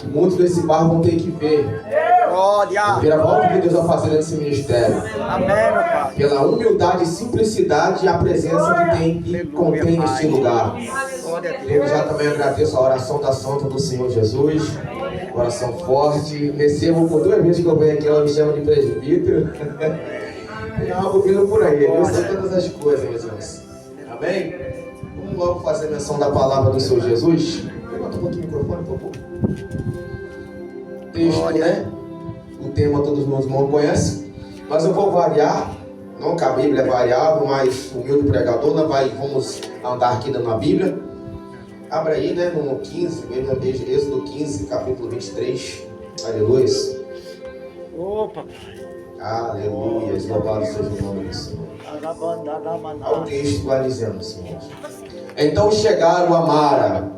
Muitos desse barro vão ter que ver. Glória. Ver a volta que Deus vai fazer nesse ministério. Amém, meu Pai. Pela humildade e simplicidade e a presença que contém neste lugar. Glória a Deus. Eu já também agradeço a oração da Santa do Senhor Jesus. Oração forte. Recebo por 2 vezes que eu venho aqui, ela me chama de presbítero. Tem algo vindo por aí. Eu sei todas as coisas, meus irmãos. Amém? Vamos logo fazer menção da palavra do Senhor Jesus. Levanta um pouquinho o microfone, por favor. Texto, né? O tema todos os meus irmãos conhecem. Mas eu vou variar. Não que a Bíblia é variável, mas o humilde pregador, vamos andar aqui na Bíblia. Abra aí, né, no 15, mesmo desde Êxodo 15, capítulo 23. Aleluia. Opa. Aleluia. Louvado seja o nome do Senhor. Olha o texto vai dizendo, Senhor. Então chegaram a Mara,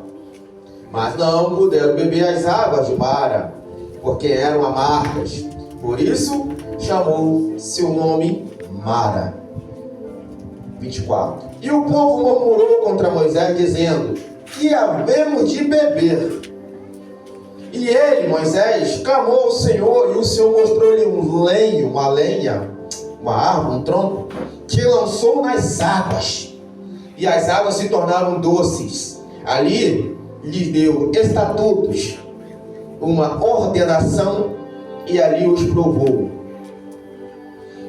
mas não puderam beber as águas de Mara, porque eram amargas. Por isso chamou seu nome Mara. 24. E o povo murmurou contra Moisés, dizendo: que havemos de beber? E ele, Moisés, clamou ao Senhor, e o Senhor mostrou-lhe um lenho, uma lenha, uma árvore, um tronco, que lançou nas águas. E as águas se tornaram doces. Ali lhes deu estatutos, uma ordenação, e ali os provou.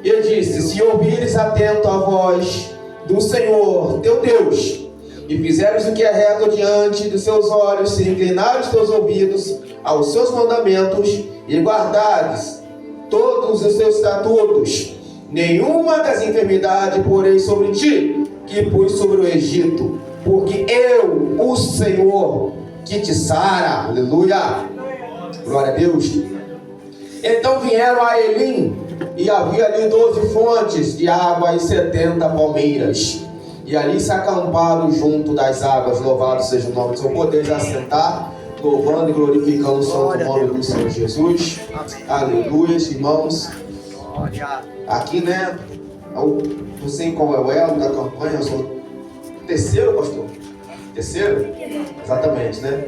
E disse: se ouvires atento a voz do Senhor teu Deus, e fizeres o que é reto diante dos seus olhos, se inclinares os teus ouvidos aos seus mandamentos, e guardares todos os seus estatutos, nenhuma das enfermidades porei sobre ti, que pus sobre o Egito, porque eu, o Senhor, que te sara. Aleluia. Glória a Deus. Então vieram a Elim, e havia ali 12 fontes de água e 70 palmeiras. E ali se acamparam junto das águas. Louvado seja o nome do Senhor. Podeis assentar, louvando e glorificando o santo nome do Senhor Jesus. Aleluia, irmãos. Aqui, né, não sei qual é o elo da campanha, eu sou terceiro, pastor? Terceiro? Exatamente, né?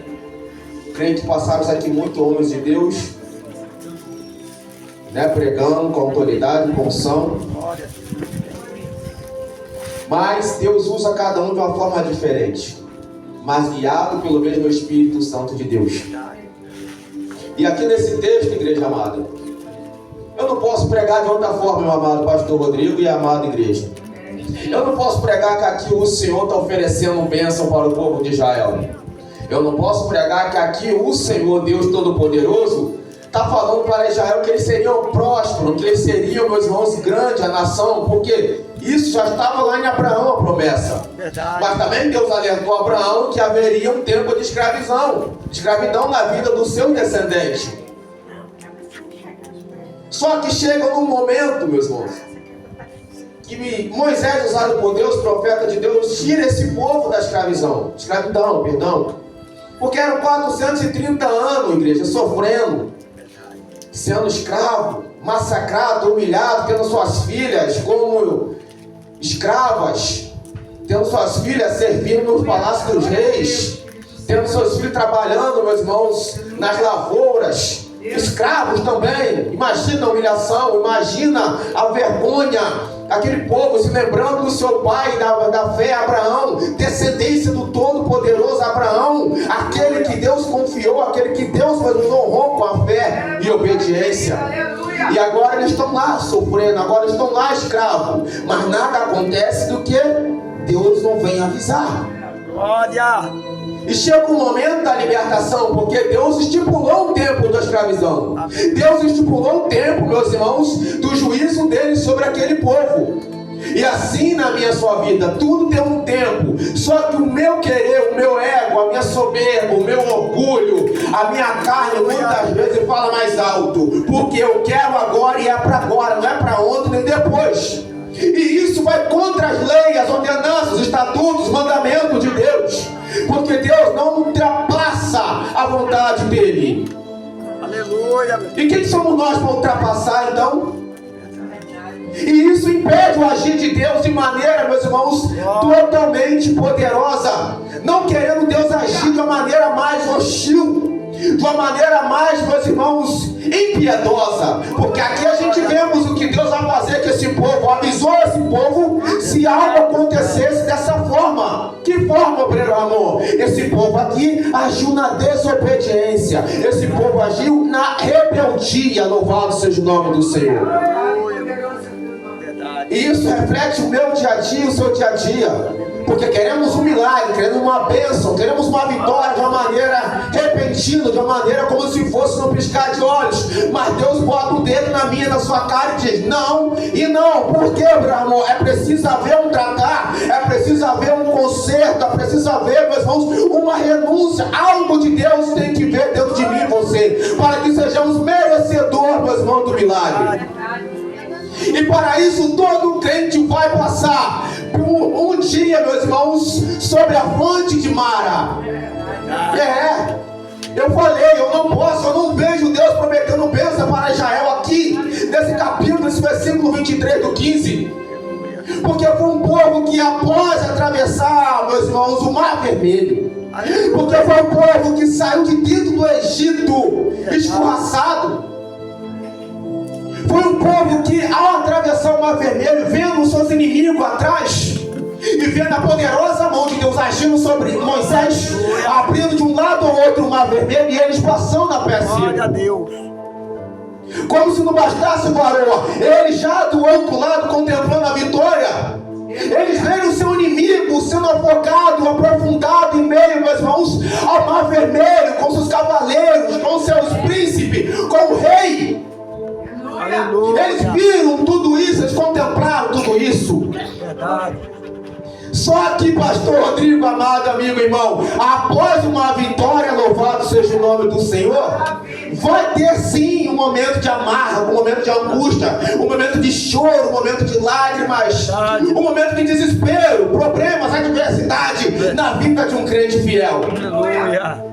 Creio que passaram aqui muitos homens de Deus, né, pregando com autoridade, com unção. Mas Deus usa cada um de uma forma diferente, mas guiado pelo mesmo Espírito Santo de Deus. E aqui nesse texto, igreja amada, eu não posso pregar de outra forma, meu amado pastor Rodrigo e amada igreja. Eu não posso pregar que aqui o Senhor está oferecendo bênção para o povo de Israel. Eu não posso pregar que aqui o Senhor, Deus Todo-Poderoso, está falando para Israel que eles seriam prósperos, que eles seriam, meus irmãos, grande a nação, porque isso já estava lá em Abraão, a promessa. Verdade. Mas também Deus alertou a Abraão que haveria um tempo de escravidão na vida do seu descendente. Só que chega num momento, meus irmãos, que Moisés, usado por Deus, profeta de Deus, tira esse povo da escravidão, porque eram 430 anos, igreja, sofrendo, sendo escravo, massacrado, humilhado, tendo suas filhas como escravas, tendo suas filhas servindo nos palácios dos reis, tendo seus filhos trabalhando, meus irmãos, nas lavouras, escravos também. Imagina a humilhação, imagina a vergonha, aquele povo se lembrando do seu pai, da fé, Abraão, descendência do Todo-Poderoso Abraão, aquele que Deus confiou, aquele que Deus nos honrou com a fé e obediência. E agora eles estão lá sofrendo, agora eles estão lá escravos, mas nada acontece do que Deus não vem avisar. Glória! E chega o momento da libertação, porque Deus estipulou um tempo da escravidão. Deus estipulou um tempo, meus irmãos, do juízo dele sobre aquele povo. E assim na minha sua vida, tudo tem um tempo. Só que o meu querer, o meu ego, a minha soberba, o meu orgulho, a minha carne, muitas vezes fala mais alto. Porque eu quero agora e é para agora, não é para ontem nem depois. E isso vai contra as leis, as ordenanças, os estatutos, os mandamentos de Deus. Porque Deus não ultrapassa a vontade dele. Aleluia. E quem somos nós para ultrapassar então? E isso impede o agir de Deus de maneira, meus irmãos, totalmente poderosa. Não querendo Deus agir de uma maneira mais hostil. uma maneira mais, meus irmãos, impiedosa. Porque aqui a gente vemos o que Deus vai fazer com esse povo. Avisou esse povo se algo acontecesse dessa forma. Que forma, obreiro Ramon? Esse povo aqui agiu na desobediência. Esse povo agiu na rebeldia. Louvado seja o nome do Senhor. E isso reflete o meu dia a dia, o seu dia a dia. Porque queremos um milagre, queremos uma bênção, queremos uma vitória de uma maneira repentina, de uma maneira como se fosse no piscar de olhos. Mas Deus bota o dedo na minha, na sua cara e diz: não e não. Por quê, meu amor? É preciso haver um tratar, é preciso haver um conserto, é preciso haver, meus irmãos, uma renúncia. Algo de Deus tem que ver dentro de mim e você, para que sejamos merecedores, meus irmãos, do milagre. E para isso todo crente vai passar por um dia, meus irmãos, sobre a fonte de Mara. Eu falei, eu não vejo Deus prometendo bênção para Israel aqui, nesse capítulo, nesse versículo 23 do 15. Porque foi um povo que após atravessar, meus irmãos, o Mar Vermelho, porque foi um povo que saiu de dentro do Egito escorraçado. Foi um povo que, ao atravessar o Mar Vermelho, vendo os seus inimigos atrás, e vendo a poderosa mão de Deus agindo sobre Moisés, abrindo de um lado ao outro o Mar Vermelho, e eles passando a pé seco. Glória a Deus. Como se não bastasse o varão, eles já do outro lado contemplando a vitória, eles veem o seu inimigo sendo afogado, aprofundado em meio, meus irmãos, ao Mar Vermelho, com seus cavaleiros, com seus príncipes, com o rei. Aleluia. Eles viram tudo isso, eles contemplaram tudo isso. Verdade. Só que, pastor Rodrigo, amado amigo, irmão, após uma vitória, louvado seja o nome do Senhor, vai ter sim um momento de amargo, um momento de angústia, um momento de choro, um momento de lágrimas, um momento de desespero, problemas, adversidade na vida de um crente fiel. Aleluia.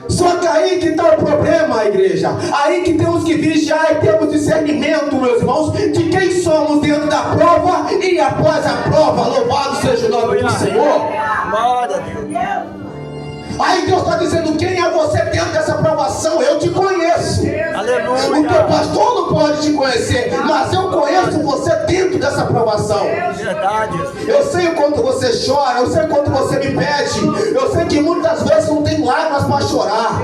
Só que aí que está o problema, igreja. Aí que temos que vigiar e temos discernimento, meus irmãos, de quem somos dentro da prova e após a prova. Louvado seja o nome do Senhor. Glória a Deus. Aí Deus está dizendo: quem é você dentro dessa provação? Eu te conheço. Aleluia. O teu pastor não pode te conhecer, mas eu conheço você dentro dessa provação. Verdade. Eu sei o quanto você chora, eu sei o quanto você me pede, eu sei que muitas vezes não tem lágrimas para chorar.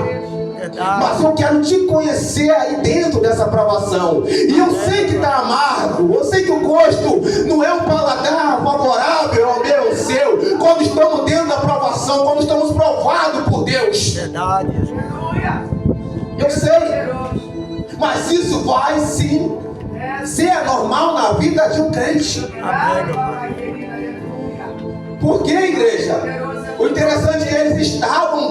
Mas eu quero te conhecer aí dentro dessa provação. E eu sei que está amargo, eu sei que o gosto não é um paladar favorável ao meu, ao seu, quando estamos dentro da provação, quando estamos provados por Deus. Verdade. Eu sei, mas isso vai sim ser normal na vida de um crente. Amém, meu Pai. Por que, igreja? O interessante é que eles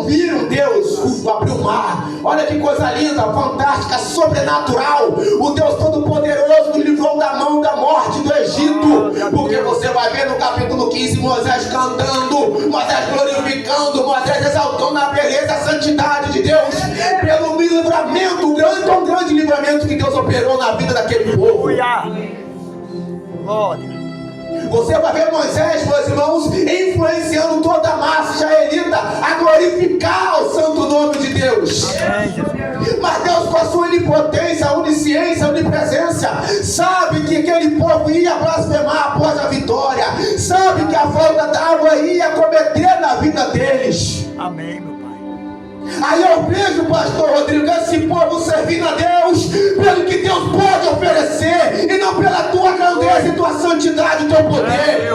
viram Deus abrir o mar. Olha que coisa linda, fantástica, sobrenatural. O Deus Todo-Poderoso nos livrou da mão da morte do Egito. Porque você vai ver no capítulo 15 Moisés cantando, Moisés glorificando, Moisés exaltando a beleza e a santidade de Deus, pelo livramento, tão grande livramento que Deus operou na vida daquele povo. Glória. Você vai ver Moisés, meus irmãos, influenciando toda a massa israelita a glorificar o santo nome de Deus. Mas Deus, com a sua onipotência, onisciência, onipresença, sabe que aquele povo ia blasfemar após a vitória, sabe que a falta d'água ia cometer na vida deles. Amém, meu Pai. Aí eu vejo, pastor Rodrigo, esse povo servindo a Deus pelo que Deus pode oferecer e não pela tua grandeza e tua santidade e teu poder.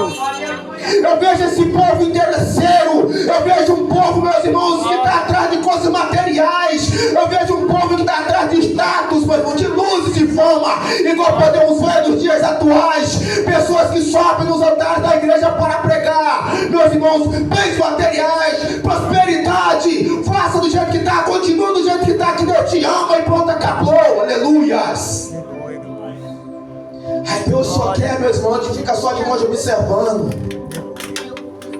Eu vejo esse povo interesseiro. Eu vejo um povo, meus irmãos, que está atrás de coisas materiais. Eu vejo um povo que está atrás de status, meus irmãos, de luzes e fama, igual podemos ver nos dias atuais. Pessoas que sobem nos altares da igreja para pregar, meus irmãos, bens materiais, prosperidade. Faça do jeito que está, continua do jeito que está, que Deus te ama e pronto, acabou. Aleluias. Ai, Deus só quer, meus irmãos, que fica só de longe observando.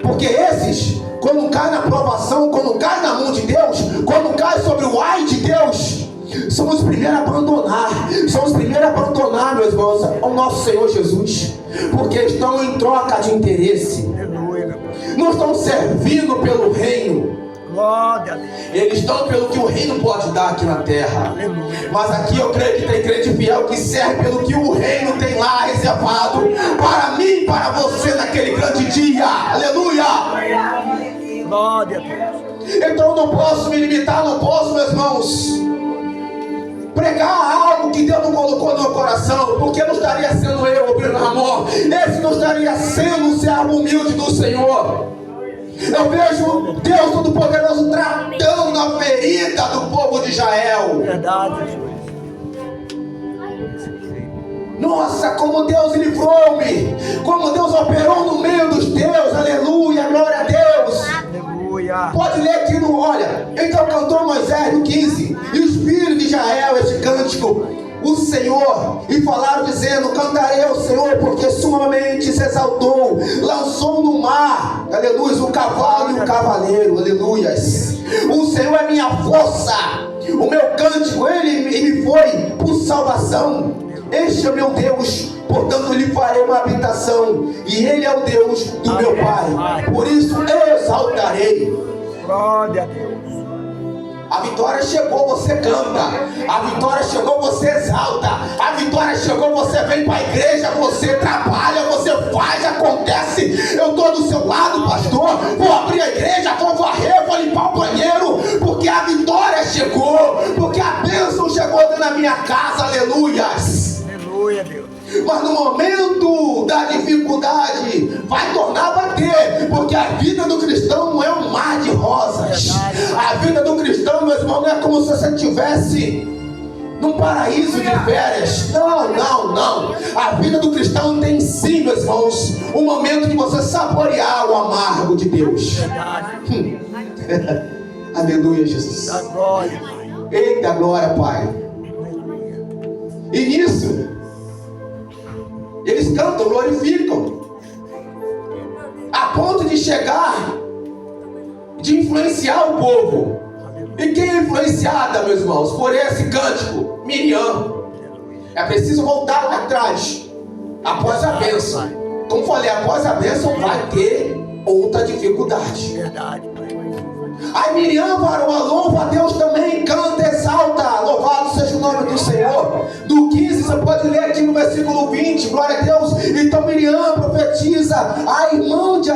Porque esses, quando cai na provação, quando cai na mão de Deus, quando cai sobre o ai de Deus, são os primeiros a abandonar. São os primeiros a abandonar, meus irmãos, ao nosso Senhor Jesus. Porque estão em troca de interesse. Não estão servindo pelo reino. Glória a Deus. Eles dão pelo que o reino pode dar aqui na terra. Aleluia. Mas aqui eu creio que tem crente fiel que serve pelo que o reino tem lá reservado para mim e para você naquele grande dia. Aleluia! Glória a Deus. Então eu não posso me limitar, não posso, meus irmãos, pregar algo que Deus não colocou no meu coração, porque não estaria sendo eu, o Bruno Ramon. Esse não estaria sendo o servo humilde do Senhor. Eu vejo Deus Todo-Poderoso tratando a ferida do povo de Israel. Verdade, Jesus. Nossa, como Deus livrou-me, como Deus operou no meio dos teus. Aleluia, glória a Deus. Aleluia. Pode ler aqui no, olha, então cantou Moisés no 15, e os filhos de Israel este cântico, o Senhor, e falaram dizendo: cantarei ao Senhor, porque sumamente se exaltou, lançou no mar, aleluia, o cavalo e o cavaleiro, aleluias. O Senhor é minha força, o meu cântico, ele foi por salvação. Este é meu Deus, portanto lhe farei uma habitação, e ele é o Deus do meu Pai, por isso eu exaltarei. Glória a Deus. A vitória chegou, você canta. A vitória chegou, você exalta. A vitória chegou, você vem para a igreja, você trabalha, você faz, acontece. Eu estou do seu lado, pastor. Vou abrir a igreja, vou varrer, vou limpar o banheiro, porque a vitória chegou, porque a bênção chegou dentro da minha casa, aleluias. Aleluia, Deus. Mas no momento da dificuldade vai tornar a bater, porque a vida do cristão não é um mar de rosas. A vida do cristão, meu irmão, não é como se você estivesse num paraíso de férias. Não. A vida do cristão tem sim, meus irmãos, um momento de você saborear o amargo de Deus. Aleluia, Jesus. Da glória. Eita glória, Pai. E nisso eles cantam, glorificam, a ponto de chegar, de influenciar o povo. E quem é influenciada, meus irmãos, por esse cântico? Miriam. É preciso voltar lá atrás, após a bênção. Como falei, após a bênção vai ter outra dificuldade. Verdade, Pai. Aí Miriam varou a louva a Deus também, canta, exalta, louvado seja o nome do Senhor. Do 15, você pode ler aqui no versículo 20, glória a Deus. Então Miriam profetiza, a irmã de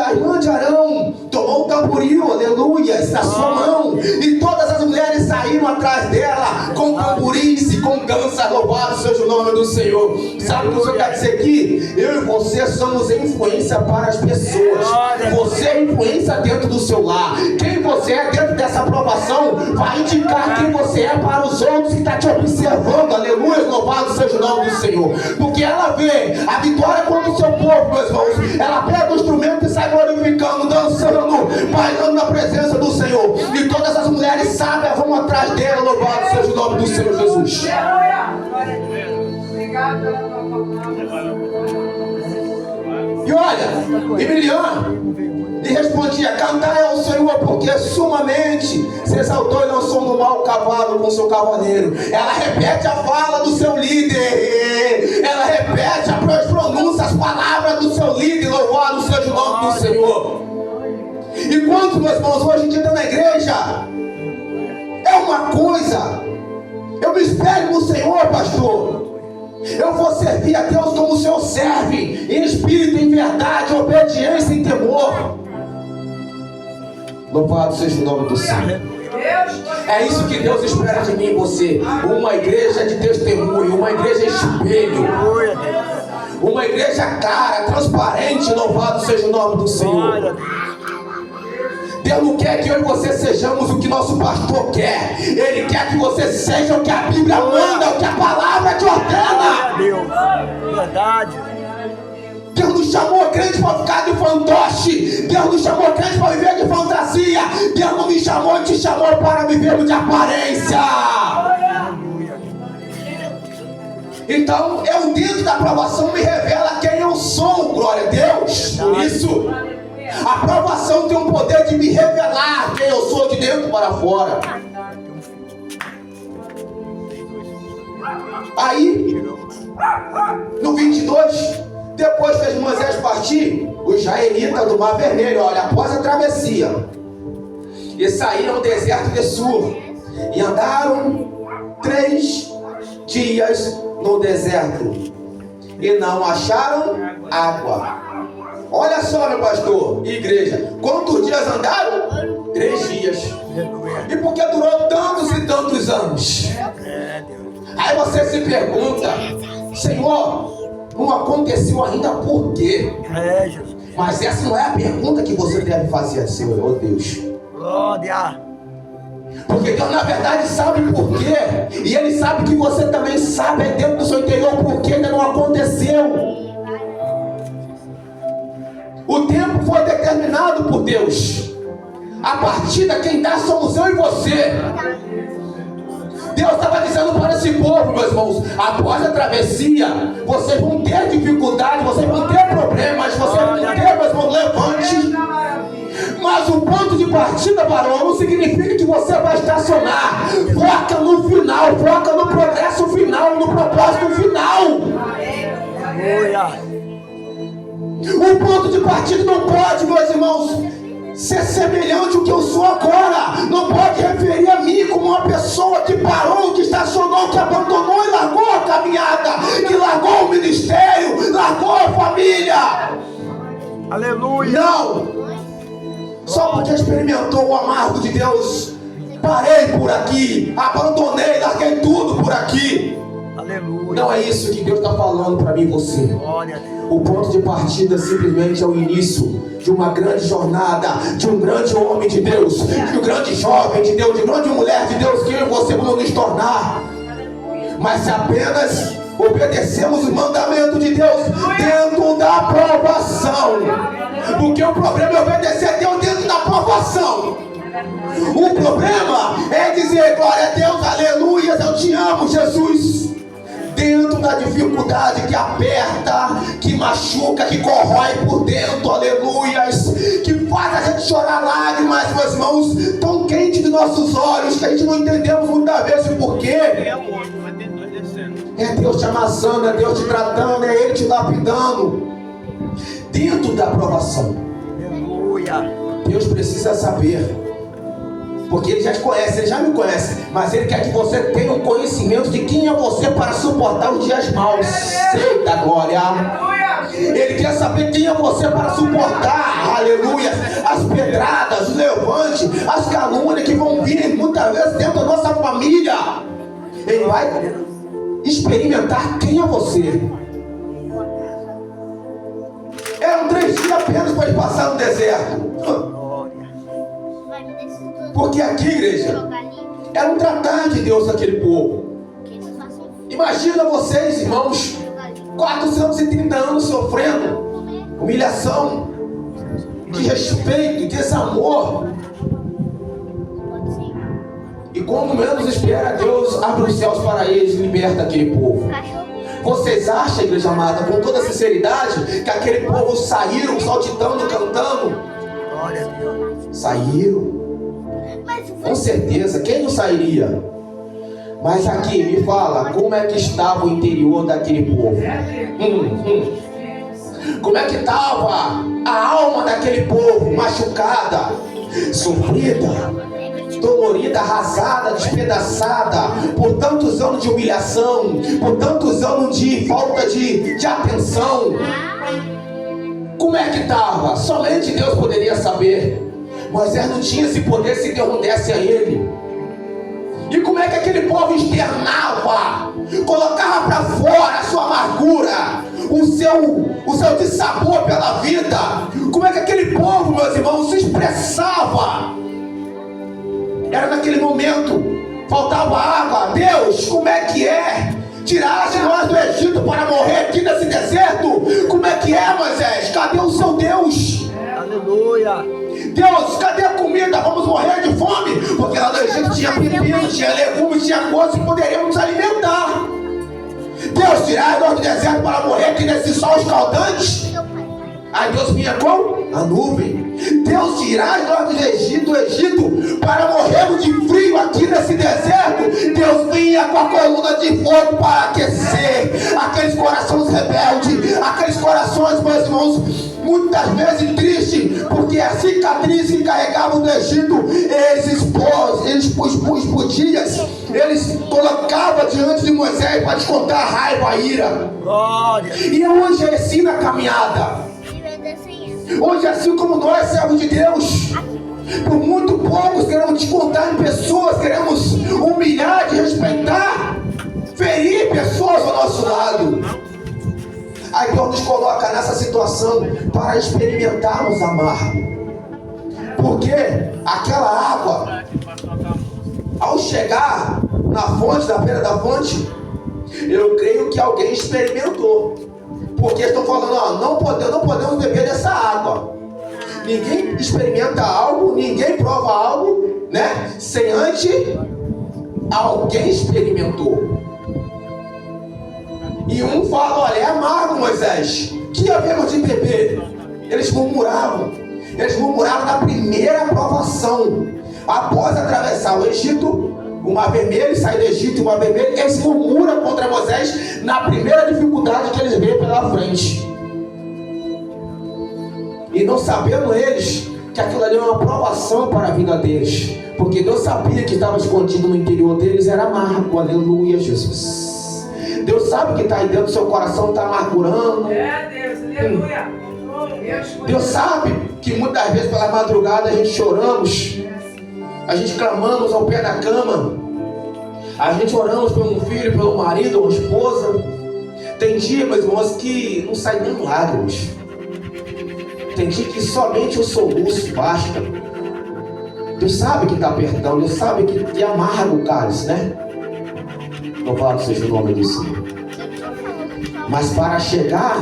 Arão tomou o tamboril, aleluia, na sua mão, e todas as mulheres saíram atrás dela, com tamborins e com dança, louvado seja o nome do Senhor. Sabe o que o Senhor quer dizer aqui? Eu e você somos influência para as pessoas. Você é influência dentro do seu lar. Quem você é dentro dessa aprovação vai indicar quem você é para os outros que estão te observando, aleluia, louvado seja o nome do Senhor, porque ela vê a vitória quando o seu povo, meus irmãos, ela pega o instrumento e sai glorificando, dançando, bailando na presença do Senhor, e todas as mulheres sábias vão atrás dela, louvado seja o nome do Senhor Jesus. Obrigado pela tua palavra. E olha, e Miriam lhe respondia: cantai ao Senhor, porque sumamente se exaltou e lançou no mar o cavalo com seu cavaleiro. Ela repete a fala do seu líder, ela repete as pronúncias, as palavras do seu líder, louvado seja o nome do Senhor. E quantos, meus irmãos, hoje em dia estão na igreja, é uma coisa, eu me espelho no Senhor, pastor. Eu vou servir a Deus como o Senhor serve, em espírito, em verdade, obediência e temor. Louvado seja o nome do Senhor. É isso que Deus espera de mim e você. Uma igreja de testemunho, uma igreja espelho, uma igreja clara, transparente. Louvado seja o nome do Senhor. Deus não quer que eu e você sejamos o que nosso pastor quer. Ele quer que você seja o que a Bíblia manda, o que a palavra te ordena. Deus, verdade. Deus nos chamou crente para ficar de fantoche. Deus nos chamou crente para viver de fantasia. Deus não me chamou e te chamou para viver de aparência. Então, eu dentro da aprovação me revela quem eu sou, glória a Deus. Por isso, a aprovação tem um poder de me revelar quem eu sou de dentro para fora. Aí, no 22, depois fez Moisés partir os israelitas do Mar Vermelho, olha, após a travessia. e saíram ao deserto de Sur, e andaram 3 dias no deserto, e não acharam água. Olha só, meu pastor e igreja, quantos dias andaram? 3 dias. Aleluia. E por que durou tantos e tantos anos? É, Deus. Aí você se pergunta, Senhor, não aconteceu ainda por quê? É, Jesus. Mas essa não é a pergunta que você deve fazer, Senhor, oh Deus. Glória. Porque Deus na verdade sabe por quê. E Ele sabe que você também sabe dentro do seu interior por que ainda não aconteceu. O tempo foi determinado por Deus. A partida quem dá somos eu e você. Deus estava dizendo para esse povo, meus irmãos, após a travessia, vocês vão ter dificuldade, vocês vão ter problemas, vocês vão ter, meus irmãos, levante. Mas o ponto de partida, varão, não significa que você vai estacionar. Foca no final, foca no progresso final, no propósito final. Aleluia. O ponto de partida não pode, meus irmãos, ser semelhante ao que eu sou agora. Não pode referir a mim como uma pessoa que parou, que estacionou, que abandonou e largou a caminhada, que largou o ministério, largou a família. Aleluia. Não! Só porque experimentou o amargo de Deus, parei por aqui, abandonei, larguei tudo por aqui. Aleluia. Não é isso que Deus está falando para mim e você. Glória a Deus. O ponto de partida simplesmente é o início de uma grande jornada, de um grande homem de Deus, de um grande jovem de Deus, de uma grande mulher de Deus que eu e você vamos nos tornar. Mas se apenas obedecemos o mandamento de Deus dentro da aprovação, porque o problema é obedecer a Deus dentro da aprovação. O problema é dizer glória a Deus, aleluia, eu te amo, Jesus. Dentro da dificuldade que aperta, que machuca, que corrói por dentro, aleluias, que faz a gente chorar lágrimas, meus irmãos, tão quente de nossos olhos, que a gente não entendemos muitas vezes o porquê. É Deus te amassando, é Deus te tratando, é Ele te lapidando. Dentro da aprovação. Aleluia. Deus precisa saber. Porque Ele já te conhece, Ele já me conhece. Mas Ele quer que você tenha um conhecimento de quem é você para suportar os dias maus. Eita glória! Ele quer saber quem é você para suportar, aleluia, as pedradas, os levantes, as calúnias que vão vir muitas vezes dentro da nossa família. Ele vai experimentar quem é você. Eram 3 dias apenas para ele passar no deserto. Porque aqui, igreja, era um tratar de Deus daquele povo. Imagina vocês, irmãos, 430 anos sofrendo humilhação, desrespeito, desamor. E quando menos espera, Deus abre os céus para eles e liberta aquele povo. Vocês acham, igreja amada, com toda sinceridade, que aquele povo saíram saltitando, cantando? Glória a Deus. Saíram. Com certeza, quem não sairia? Mas aqui, me fala, como é que estava o interior daquele povo? Como é que estava a alma daquele povo? Machucada, sofrida, dolorida, arrasada, despedaçada, por tantos anos de humilhação, por tantos anos de falta de atenção. Como é que estava? Somente Deus poderia saber. Moisés não tinha esse poder se Deus não desse a ele. E como é que aquele povo externava, colocava para fora a sua amargura, o seu dissabor pela vida? Como é que aquele povo, meus irmãos, se expressava? Era naquele momento, faltava água. Deus, como é que é? Tiraste nós do Egito para morrer aqui nesse deserto? Como é que é, Moisés? Cadê o seu Deus? Aleluia. Deus, cadê a comida? Vamos morrer de fome. Porque lá no Egito tinha pepino, tinha legumes, tinha coisas que poderíamos nos alimentar. Deus, tirar nós do deserto para morrer aqui nesse sol escaldante? Aí Deus vinha com a nuvem. Deus, tirar nós do Egito para morrermos de frio aqui nesse deserto. Deus vinha com a coluna de fogo para aquecer aqueles corações rebeldes, aqueles corações, meus irmãos, muitas vezes triste, porque a cicatriz que carregavam do Egito, eles colocavam diante de Moisés para descontar a raiva, a ira. Glória. E hoje é assim na caminhada. Hoje, assim como nós, servos de Deus, por muito poucos queremos descontar em pessoas, queremos humilhar, desrespeitar, ferir pessoas ao nosso lado. Aí Deus nos coloca nessa situação para experimentarmos amargo. Porque aquela água, ao chegar na fonte, na beira da fonte, eu creio que alguém experimentou. Porque estão falando, ó, não podemos beber dessa água. Ninguém experimenta algo, ninguém prova algo, né? Sem antes alguém experimentou. E um fala, olha, é amargo, Moisés, que havemos de beber? Eles murmuraram na primeira provação. Após atravessar o Egito, o Mar Vermelho, sair do Egito e o Mar Vermelho, eles murmuram contra Moisés na primeira dificuldade que eles veem pela frente. E não sabendo eles que aquilo ali era uma provação para a vida deles, porque Deus sabia que estava escondido no interior deles era amargo. Aleluia, Jesus. Deus sabe que está aí dentro do seu coração, está amargurando. É, Deus, aleluia. Deus sabe que muitas vezes pela madrugada a gente choramos, a gente clamamos ao pé da cama, a gente oramos por um filho, pelo marido, uma esposa. Tem dia, meus irmãos, que não sai nem lágrimas. Tem dia que somente o soluço basta. Deus sabe que está apertando, Deus sabe que é amargo o cálice, né? Louvado seja o nome do Senhor. Mas para chegar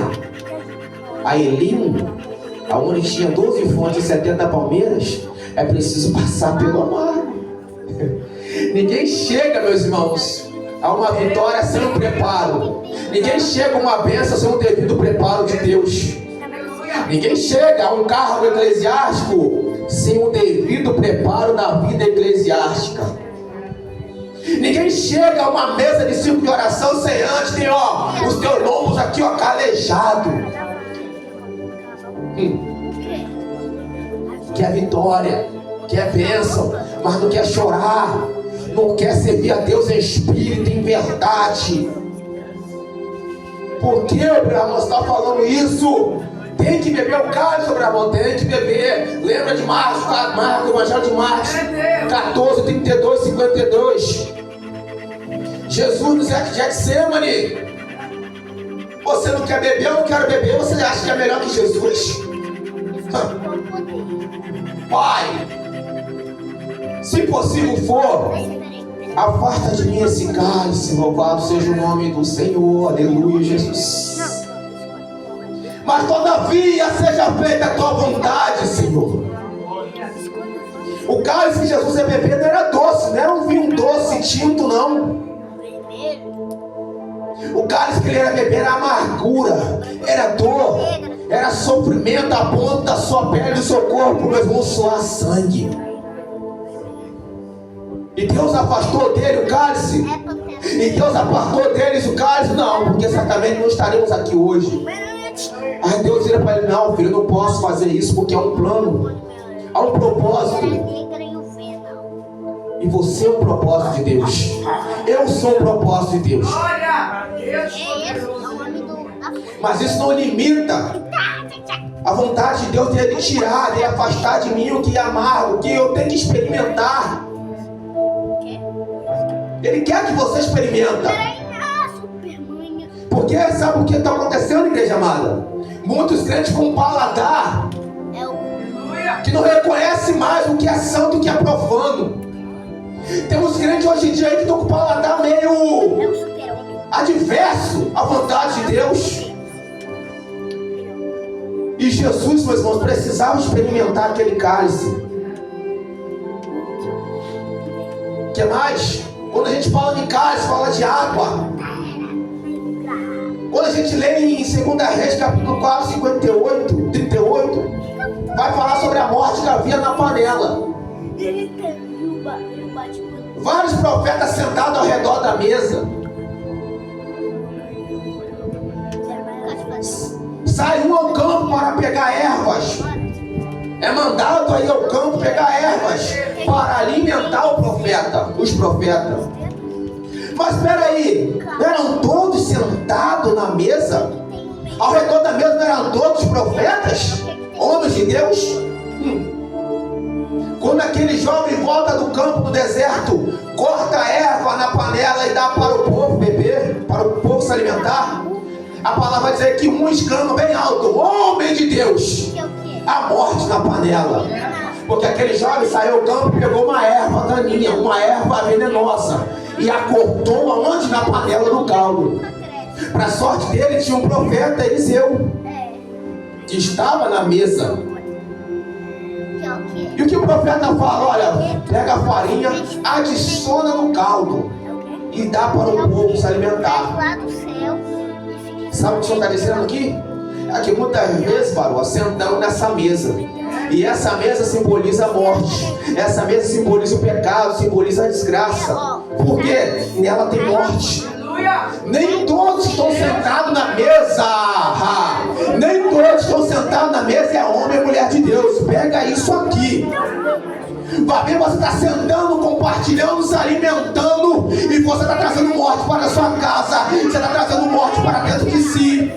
a Elim, aonde tinha 12 fontes e 70 palmeiras, é preciso passar pelo amargo. Ninguém chega, meus irmãos, a uma vitória sem um preparo. Ninguém chega a uma bênção sem um devido preparo de Deus. Ninguém chega a um cargo eclesiástico sem um devido preparo da vida eclesiástica. Ninguém chega a uma mesa de círculo de oração sem antes ter, ó, os teus lombos aqui, ó, calejado. Quer vitória, quer bênção, mas não quer chorar, não quer servir a Deus em espírito, em verdade. Por que o Abraão está falando isso? Tem que beber o cálice, Abraão, tem que beber. Lembra de Marcos, o Evangelho de Marcos 14, 32, 52. Jesus no Getsemane. Você não quer beber, eu não quero beber. Você acha que é melhor que Jesus? Pai, se possível for, afasta de mim esse cálice. Louvado seja o nome do Senhor. Aleluia, Jesus. Mas todavia seja feita a tua vontade, Senhor. O cálice que Jesus ia beber não era doce, não era um vinho doce, tinto, não. O cálice que ele ia beber era amargura, era dor, era sofrimento a ponto da sua pele e do seu corpo, meus irmãos, suar sangue. E Deus afastou dele o cálice? E Deus apartou deles o cálice? Não, porque certamente não estaremos aqui hoje. Aí Deus vira para ele, não, filho, eu não posso fazer isso porque há um plano, há um propósito. E você é o propósito de Deus. Eu sou o propósito de Deus. Mas isso não limita a vontade de Deus de ele tirar, de afastar de mim o que é amargo, o que eu tenho que experimentar. Ele quer que você experimenta. Porque sabe o que está acontecendo, igreja amada? Muitos crentes com paladar que não reconhece mais o que é santo e o que é profano. Temos crentes hoje em dia aí que estão com o paladar meio adverso à vontade de Deus. E Jesus, meus irmãos, precisava experimentar aquele cálice. O que mais? Quando a gente fala de cálice, fala de água. Quando a gente lê em 2 Reis, capítulo 4, 58, 38, vai falar sobre a morte que havia na panela. Vários profetas sentados ao redor da mesa. sai um ao campo para pegar ervas. É mandado aí ao campo pegar ervas para alimentar o profeta, os profetas. Mas espera aí, não eram todos sentados na mesa? Ao redor da mesa não eram todos profetas? Homens de Deus? Quando aquele jovem volta do campo do deserto, corta a erva na panela e dá para o povo beber, para o povo se alimentar, a palavra vai dizer que um exclama bem alto: homem de Deus, a morte na panela. Porque aquele jovem saiu ao campo e pegou uma erva daninha, uma erva venenosa, e a cortou aonde? Na panela do caldo. Para sorte dele tinha um profeta, Eliseu, que estava na mesa. E o que o profeta fala? Olha, pega a farinha, adiciona no caldo e dá para o povo se alimentar. Sabe o que o senhor está dizendo aqui? É que muitas vezes, Barô, sentamos nessa mesa. E essa mesa simboliza a morte. Essa mesa simboliza o pecado, simboliza a desgraça. Por quê? Nela tem morte. Nem todos estão sentados na mesa. Nem todos estão sentados na mesa é homem e mulher de Deus. Pega isso aqui. Vai ver, você está sentando, compartilhando, se alimentando, e você está trazendo morte para a sua casa. Você está trazendo morte para dentro de si.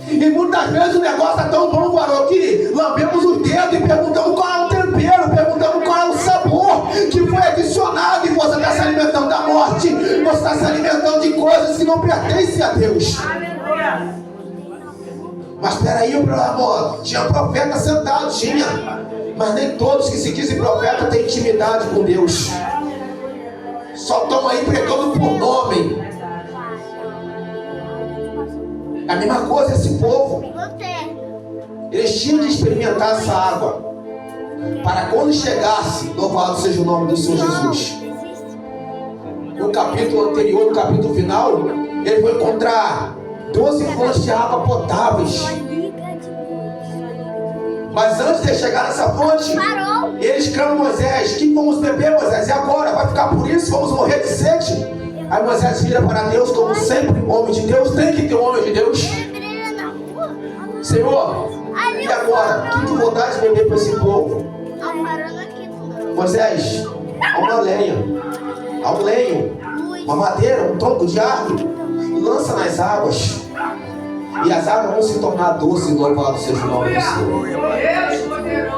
E muitas vezes o negócio é tão bom, varão, que lambemos os dedos e perguntamos qual é o tempero, perguntamos qual é o sabor que foi adicionado, e você está se alimentando da morte. Você está se alimentando de coisas que não pertencem a Deus. Mas peraí, meu amor, tinha profeta sentado, tinha. Mas nem todos que se dizem profeta têm intimidade com Deus. Só estão aí pregando por nome. A mesma coisa esse povo. Eles tinham de experimentar essa água, para quando chegasse, louvado seja o nome do Senhor Jesus. No capítulo anterior, no capítulo final, ele vai encontrar 12 fontes de água potáveis. Mas antes de chegar nessa fonte, eles clamam: Moisés, que vamos beber, Moisés? E agora? Vai ficar por isso? Vamos morrer de sede? Aí Moisés vira para Deus, como sempre, homem de Deus. Tem que ter um homem de Deus. Senhor, e agora? O que tu vou dar de beber para esse povo? Moisés, há uma lenha, há um lenho, uma madeira, um tronco de árvore, lança nas águas, e as águas vão se tornar doces. Louvado seja o nome do Senhor.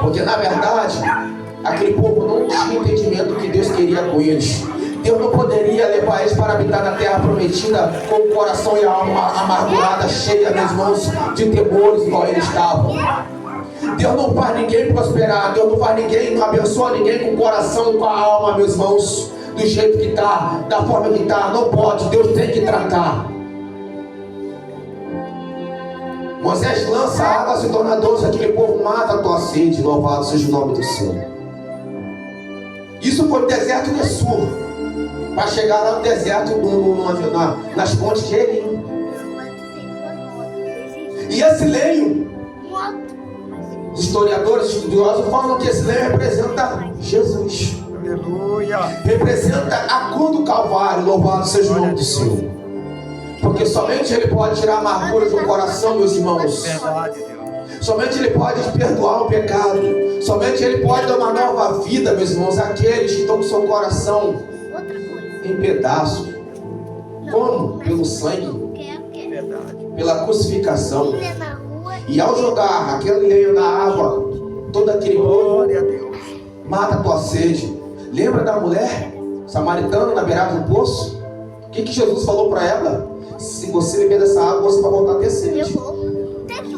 Porque na verdade, aquele povo não tinha entendimento do que Deus queria com eles. Deus não poderia levar eles para habitar na terra prometida com o coração e a alma amargurada, cheia, meus irmãos, de temores, igual eles estavam. Deus não faz ninguém prosperar. Deus não faz ninguém, não abençoa ninguém com o coração e com a alma, meus irmãos, do jeito que está, da forma que está. Não pode. Deus tem que tratar. Moisés lança a água, se torna doce. Aquele povo mata a tua sede. Louvado seja o nome do Senhor. Isso foi o deserto de Sur, para chegar lá no deserto, nas fontes de Elim. E esse lenho, os historiadores, estudiosos falam que esse lenho representa Jesus. Aleluia. Representa a cruz do Calvário. Louvado seja o nome do Senhor. Porque somente Ele pode tirar a amargura do coração, meus irmãos. Verdade, Deus. Somente Ele pode perdoar o pecado. Somente Ele pode dar uma nova vida, meus irmãos, àqueles que estão com seu coração em pedaços. Como? Pelo sangue, pela crucificação. E ao jogar aquele lenho na água, todo aquele povo mata a tua sede. Lembra da mulher samaritana na beirada do poço? O que Jesus falou para ela? Se você beber dessa água, você vai voltar a ter sede.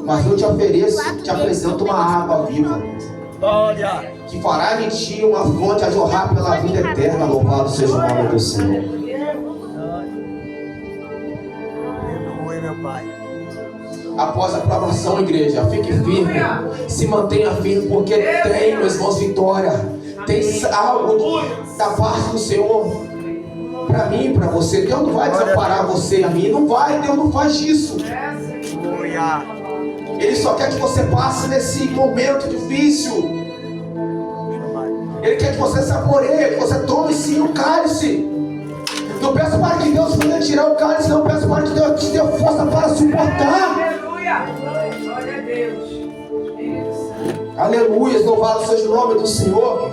Mas eu te ofereço, te apresento uma água viva, que fará de ti uma fonte a jorrar pela vida eterna. Louvado seja o nome do Senhor. Aleluia, meu Pai. Após a provação, igreja, fique firme, se mantenha firme, porque tem, meus irmãos, vitória. Tem algo da parte do Senhor para mim e para você. Deus não vai desamparar você e a mim. Não vai, Deus não faz isso. Ele só quer que você passe nesse momento difícil. Ele quer que você saboreie, que você tome sim o cálice. Não peço para que Deus venha tirar o cálice, não. Peço para que Deus te dê força para suportar. Glória a Deus. Espírito Santo. Aleluia, louvado seja o nome do Senhor.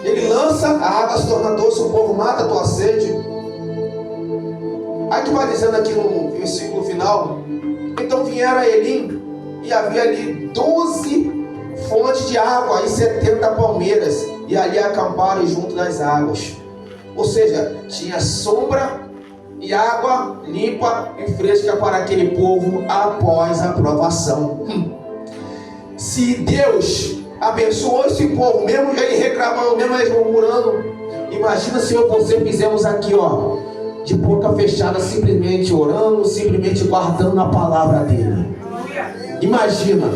Ele lança, a água se torna doce, o povo mata a tua sede. Aí que vai dizendo aqui no versículo final: então vieram a Elim, e havia ali 12 fontes de água e 70 palmeiras, e ali acamparam junto das águas. Ou seja, tinha sombra e água limpa e fresca para aquele povo após a provação. Se Deus abençoou esse povo, mesmo ele reclamando, mesmo eles murmurando, imagina se eu e você fizemos aqui, ó, de boca fechada, simplesmente orando, simplesmente guardando a palavra dele. Imagina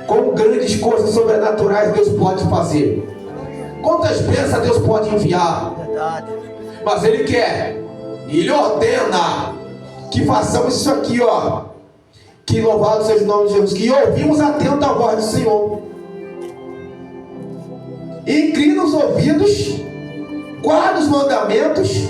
quão grandes coisas sobrenaturais Deus pode fazer, quantas bênçãos Deus pode enviar. Mas Ele quer, Ele ordena que façamos isso aqui, ó, que louvado seja o nome de Jesus, que ouvimos atento a voz do Senhor, inclina os ouvidos, guarda os mandamentos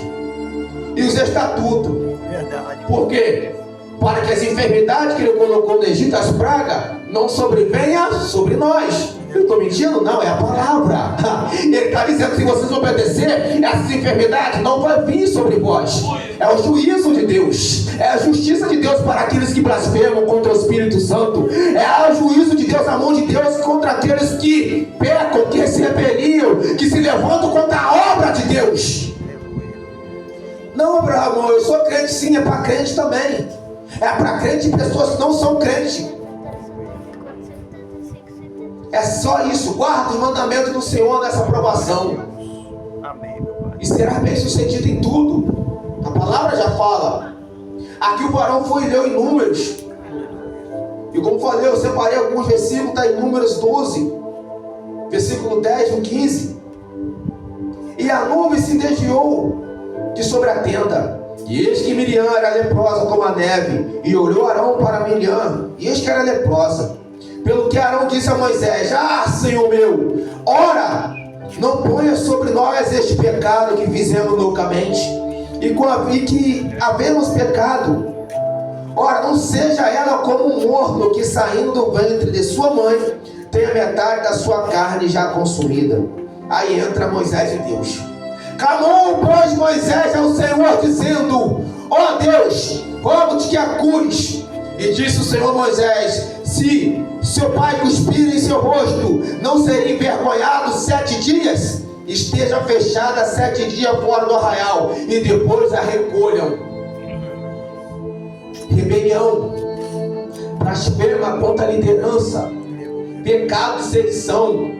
e os estatutos. Verdade. Por quê? Para que as enfermidades que Ele colocou no Egito, as pragas, não sobrevenham sobre nós. Eu estou mentindo? Não, é a palavra. Ele está dizendo que se vocês obedecer, essas enfermidades não vão vir sobre vós. É o juízo de Deus, é a justiça de Deus para aqueles que blasfemam contra o Espírito Santo, é o juízo de Deus, a mão de Deus contra aqueles que pecam, que se rebeliam, que se levantam contra a obra de Deus. Não, Abraão, eu sou crente sim, é para crente também. É para crente e pessoas que não são crentes. É só isso. Guarda os mandamentos do Senhor nessa aprovação. Amém, meu Pai. E será bem sucedido em tudo. A palavra já fala. Aqui o varão foi e leu em Números. E como falei, eu separei alguns versículos, está em Números 12, versículo 10 e 15. E a nuvem se desviou de sobre a tenda. E eis que Miriam era leprosa como a neve. E olhou Arão para Miriam, e eis que era leprosa. Pelo que Arão disse a Moisés: ah, Senhor meu, ora, não ponha sobre nós este pecado que fizemos loucamente, e que havemos pecado. Ora, não seja ela como um morto que, saindo do ventre de sua mãe, tenha metade da sua carne já consumida. Aí entra Moisés e Deus. Clamou, pois, Moisés ao Senhor, dizendo: ó Deus, rogo-te que a cures. E disse o Senhor a Moisés: se seu pai cuspir em seu rosto, não seria envergonhado 7 dias? Esteja fechada 7 dias fora do arraial, e depois a recolham. Rebelião, blasfema contra a liderança, pecado de sedição.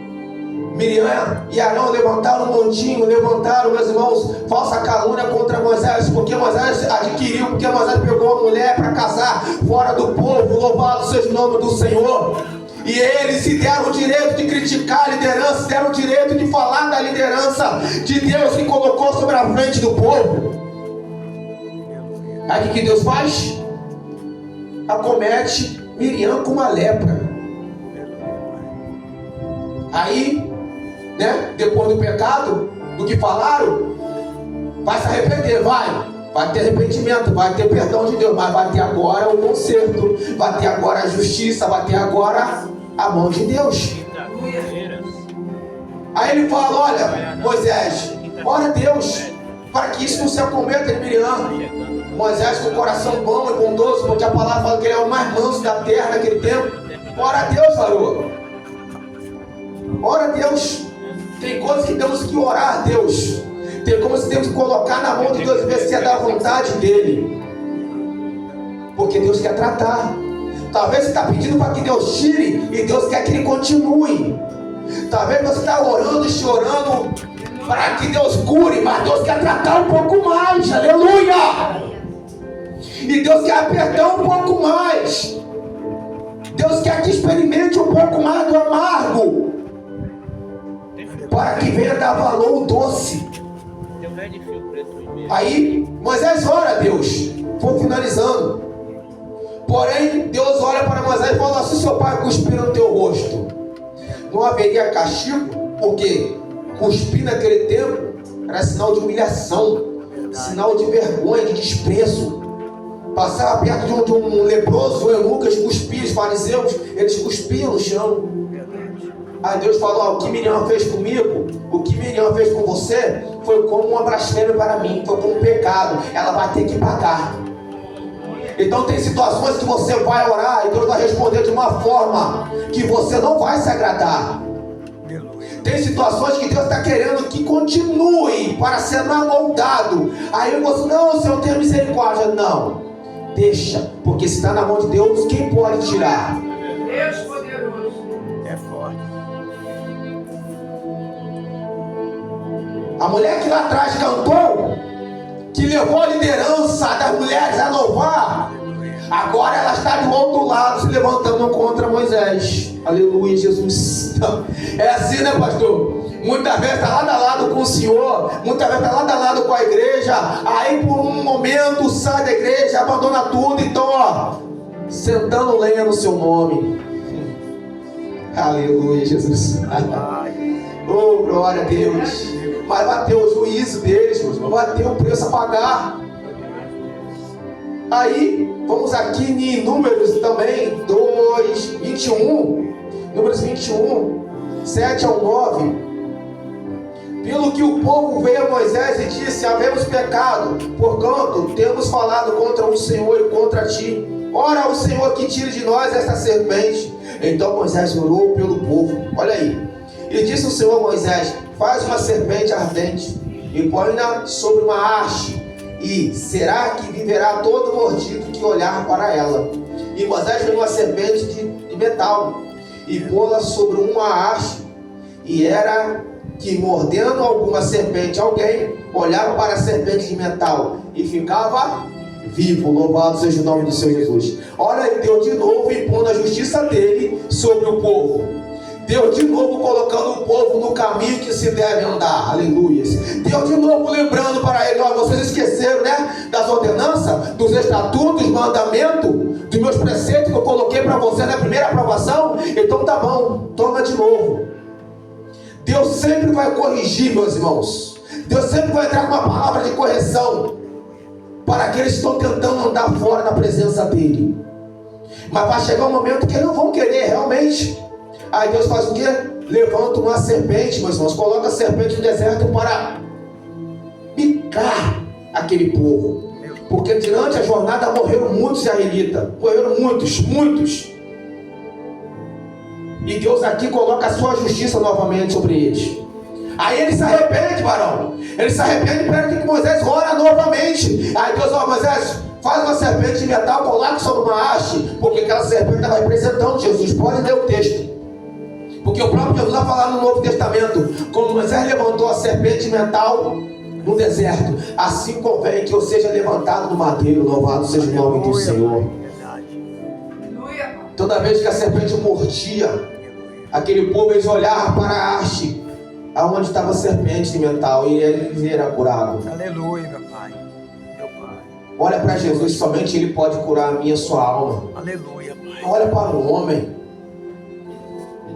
Miriam e Arão levantaram um montinho, levantaram, meus irmãos, falsa calúnia contra Moisés, porque Moisés adquiriu, porque Moisés pegou uma mulher para casar fora do povo. Louvado seja o nome do Senhor. E eles se deram o direito de criticar a liderança, se deram o direito de falar da liderança de Deus que colocou sobre a frente do povo. Aí o que Deus faz? Acomete Miriam com uma lepra. Aí, né, depois do pecado, do que falaram, vai se arrepender, vai ter arrependimento, vai ter perdão de Deus, mas vai ter agora o conserto, vai ter agora a justiça, vai ter agora a mão de Deus. Aí ele fala: olha, Moisés, ora a Deus para que isso não se acometa de Miriam. Moisés com o coração bom e bondoso, porque a palavra fala que ele é o mais manso da terra naquele tempo. Ora a Deus, varô. Ora a Deus. Tem coisas que temos que orar a Deus. Tem coisas que temos que colocar na mão de Deus e ver se é da vontade dele. Porque Deus quer tratar. Talvez você está pedindo para que Deus tire e Deus quer que ele continue. Talvez você está orando e chorando para que Deus cure, mas Deus quer tratar um pouco mais. Aleluia! E Deus quer apertar um pouco mais. Deus quer que experimente um pouco mais do amargo, para que venha dar valor ao doce. Aí Moisés ora a Deus. Vou finalizando. Porém Deus olha para Moisés e fala: se seu pai cuspir no teu rosto, não haveria castigo? Porque cuspir naquele tempo era sinal de humilhação. sinal de vergonha, de desprezo. Passava perto de um leproso, o eunuco, eles cuspiam, os fariseus, eles cuspiam no chão. Aí Deus falou: o que Miriam fez comigo, o que Miriam fez com você, foi como uma blasfêmia para mim, foi como um pecado, ela vai ter que pagar. Então tem situações que você vai orar e Deus vai responder de uma forma que você não vai se agradar. Tem situações que Deus está querendo que continue para ser amoldado. Aí você: não, Senhor, tenha misericórdia. Não, deixa, porque se está na mão de Deus, quem pode tirar? Deus poderoso. É forte. A mulher que lá atrás cantou, que levou a liderança das mulheres a louvar, agora ela está do outro lado, se levantando contra Moisés. Aleluia, Jesus. É assim, né, pastor? Muitas vezes está lado a lado com o Senhor, muitas vezes está lado a lado com a igreja, aí por um momento sai da igreja, abandona tudo, então, ó, sentando lenha no seu nome. Aleluia, Jesus. Oh, glória a Deus. Mas vai ter o juízo deles, vai ter o preço a pagar. Aí, vamos aqui em Números também, 21, Números 21, 7 ao 9. Pelo que o povo veio a Moisés e disse: havemos pecado, porquanto temos falado contra o Senhor e contra ti. Ora, o Senhor que tire de nós esta serpente. Então Moisés orou pelo povo. Olha aí. E disse o Senhor a Moisés: faz uma serpente ardente e põe-na sobre uma haste, e será que viverá todo mordido que olhar para ela. E Moisés fez uma serpente de metal e pô-la sobre uma haste, e era que, mordendo alguma serpente alguém, olhava para a serpente de metal e ficava vivo. Louvado seja o nome do Senhor Jesus. Olha aí, Deus de novo impondo a justiça dele sobre o povo. Deus de novo colocando o povo no caminho que se deve andar. Aleluia. Deus de novo lembrando para ele: ó, vocês esqueceram, né, das ordenanças, dos estatutos, dos mandamentos, dos meus preceitos que eu coloquei para você na primeira aprovação? Então tá bom, toma de novo. Deus sempre vai corrigir, meus irmãos. Deus sempre vai entrar com uma palavra de correção para aqueles que estão tentando andar fora da presença dele. Mas vai chegar um momento que eles não vão querer realmente. Aí Deus faz o quê? Levanta uma serpente, meus irmãos, coloca a serpente no deserto para picar aquele povo. Porque durante a jornada morreram muitos israelitas. Morreram muitos. E Deus aqui coloca a sua justiça novamente sobre eles. Aí ele se arrepende, varão. Ele se arrepende e pede que Moisés ora novamente. Aí Deus: ó, Moisés, faz uma serpente de metal, coloca sobre uma haste, porque aquela serpente estava representando Jesus. Pode ler o texto. Porque o próprio Jesus vai falar no Novo Testamento: como Moisés levantou a serpente de metal no deserto, assim convém que eu seja levantado no madeiro. Louvado seja o nome do Senhor. Toda vez que a serpente mordia aquele povo, eles olhavam para a haste aonde estava a serpente de metal, e ele era curado. Aleluia, meu Pai. Meu Pai. Olha para Jesus, somente Ele pode curar a minha e a sua alma. Aleluia, Pai. Não olha para o homem,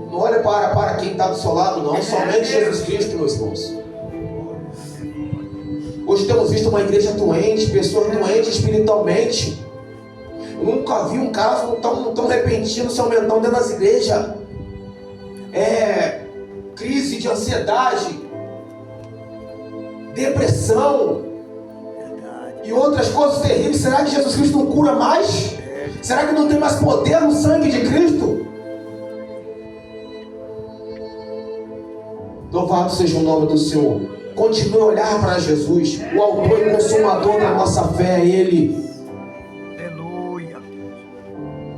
não olha para quem está do seu lado, não. Somente Jesus Cristo, meus irmãos. Hoje temos visto uma igreja doente, pessoas doentes espiritualmente. Eu nunca vi um caso tão repentino se aumentando dentro das igrejas. Crise de ansiedade, depressão e outras coisas terríveis. Será que Jesus Cristo não cura mais? Será que não tem mais poder no sangue de Cristo? Louvado seja o nome do Senhor. Continue a olhar para Jesus, o autor e consumador da nossa fé, é Ele. Aleluia.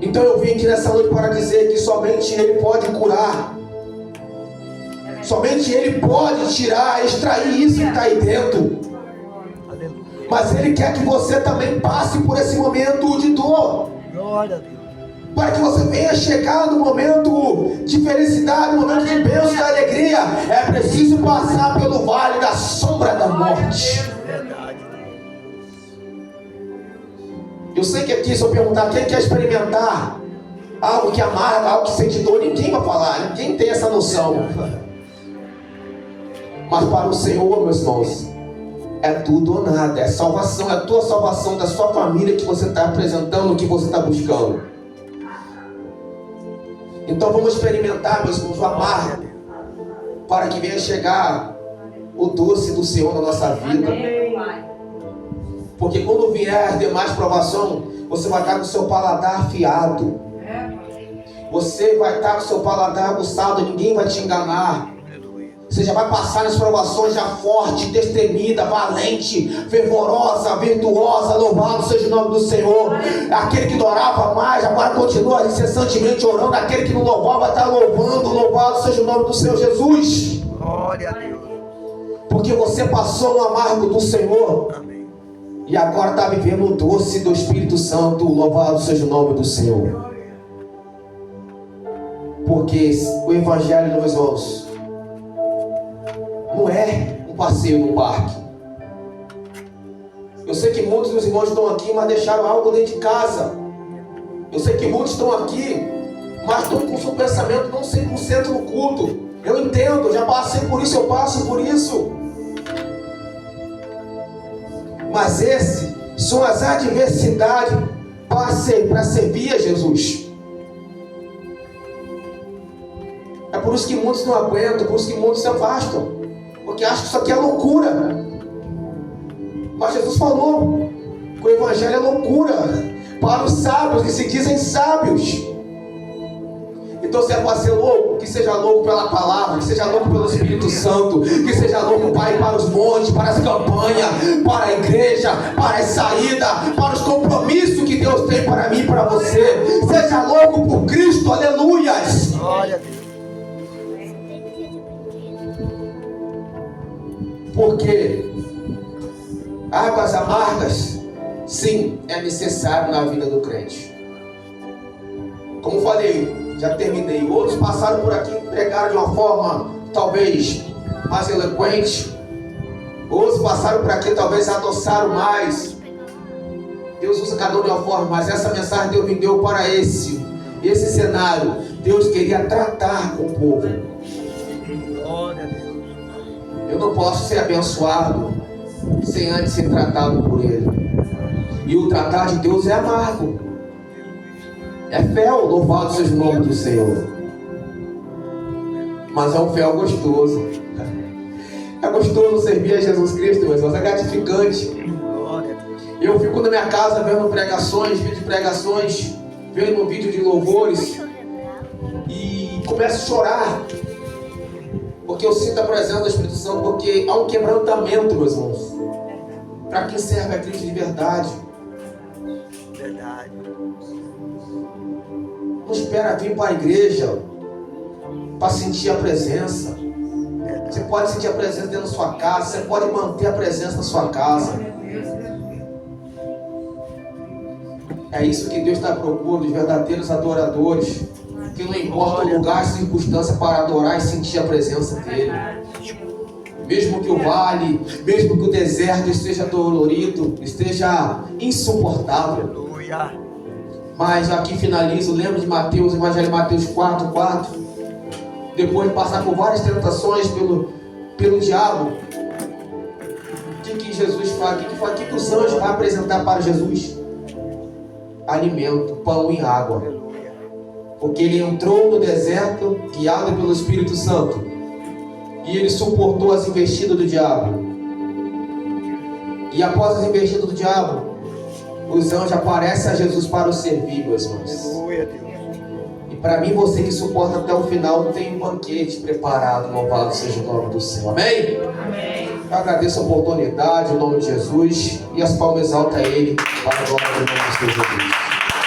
Então eu vim aqui nessa noite para dizer que somente Ele pode curar. Somente Ele pode tirar, extrair isso que está aí dentro. Mas Ele quer que você também passe por esse momento de dor. Glória a Deus. Para que você venha chegar no momento de felicidade, no momento de bênção, de alegria, é preciso passar pelo vale da sombra da morte. Verdade. Eu sei que aqui, se eu perguntar quem quer experimentar algo que amarga, algo que sente dor, ninguém vai falar, ninguém tem essa noção. Mas para o Senhor, meus irmãos, É tudo ou nada, é salvação, é a tua salvação da sua família que você está apresentando, que você está buscando. Então vamos experimentar, meus irmãos, o amargo, para que venha chegar o doce do Senhor na nossa vida. Porque quando vier as demais provação, você vai estar com o seu paladar afiado. Você vai estar com o seu paladar aguçado, ninguém vai te enganar. Você já vai passar nas provações já forte, destemida, valente, fervorosa, virtuosa. Louvado seja o nome do Senhor. Aquele que não orava mais, agora continua incessantemente orando. Aquele que não louvava vai estar louvando. Louvado seja o nome do Senhor Jesus. Glória a Deus. Porque você passou no amargo do Senhor. Amém. E agora está vivendo o doce do Espírito Santo. Louvado seja o nome do Senhor. Porque o Evangelho, meus irmãos, não é um passeio no parque. Eu sei que muitos dos irmãos estão aqui, mas deixaram algo dentro de casa. Eu sei que muitos estão aqui, mas estão com o seu pensamento não 100% no culto. Eu entendo, já passei por isso, eu passo por isso. Mas esses são as adversidades para servir a Jesus. É por isso que muitos não aguentam, por isso que muitos se afastam. Porque acham que isso aqui é loucura. Mas Jesus falou que o Evangelho é loucura para os sábios que se dizem sábios. Então se é para ser louco, que seja louco pela palavra, que seja louco pelo Espírito Santo, que seja louco para ir para os montes, para as campanhas, para a igreja, para as saídas, para os compromissos que Deus tem para mim e para você. Seja louco por Cristo, aleluias. Glória a Deus. Porque águas amargas, sim, é necessário na vida do crente. Como falei, já terminei. Outros passaram por aqui e pregaram de uma forma talvez mais eloquente. Outros passaram por aqui talvez adoçaram mais. Deus usa cada um de uma forma, mas essa mensagem Deus me deu para esse cenário. Deus queria tratar com o povo. Glória a Deus. Eu não posso ser abençoado sem antes ser tratado por Ele. E o tratar de Deus é amargo. É fel, louvado seja o nome do Senhor. Mas é um fel gostoso. É gostoso servir a Jesus Cristo, meus irmãos, é gratificante. Glória a Deus. Eu fico na minha casa vendo pregações, vídeo de pregações, vendo um vídeo de louvores e começo a chorar. Porque eu sinto a presença do Espírito Santo, porque há um quebrantamento, meus irmãos. Para quem serve a Cristo de verdade. Verdade. Não espera vir para a igreja para sentir a presença. Você pode sentir a presença dentro da sua casa, você pode manter a presença na sua casa. É isso que Deus está procurando, os verdadeiros adoradores. Que não importa o lugar, a circunstância para adorar e sentir a presença dele. Mesmo que o vale, mesmo que o deserto esteja dolorido, esteja insuportável. Aleluia. Mas aqui finalizo, lembro de Mateus, Evangelho de Mateus 4:4. Depois de passar por várias tentações pelo diabo, o que Jesus faz? O que os anjos vão apresentar para Jesus? Alimento, pão e água. Porque ele entrou no deserto, guiado pelo Espírito Santo, e ele suportou as investidas do diabo. E após as investidas do diabo, os anjos aparecem a Jesus para o servir, meus irmãos. Aleluia a Deus. E para mim, você que suporta até o final, tem um banquete preparado. Louvado seja o nome do Senhor. Amém? Amém. Eu agradeço a oportunidade, em nome de Jesus, e as palmas altas a Ele, para a glória do nome do Senhor Jesus.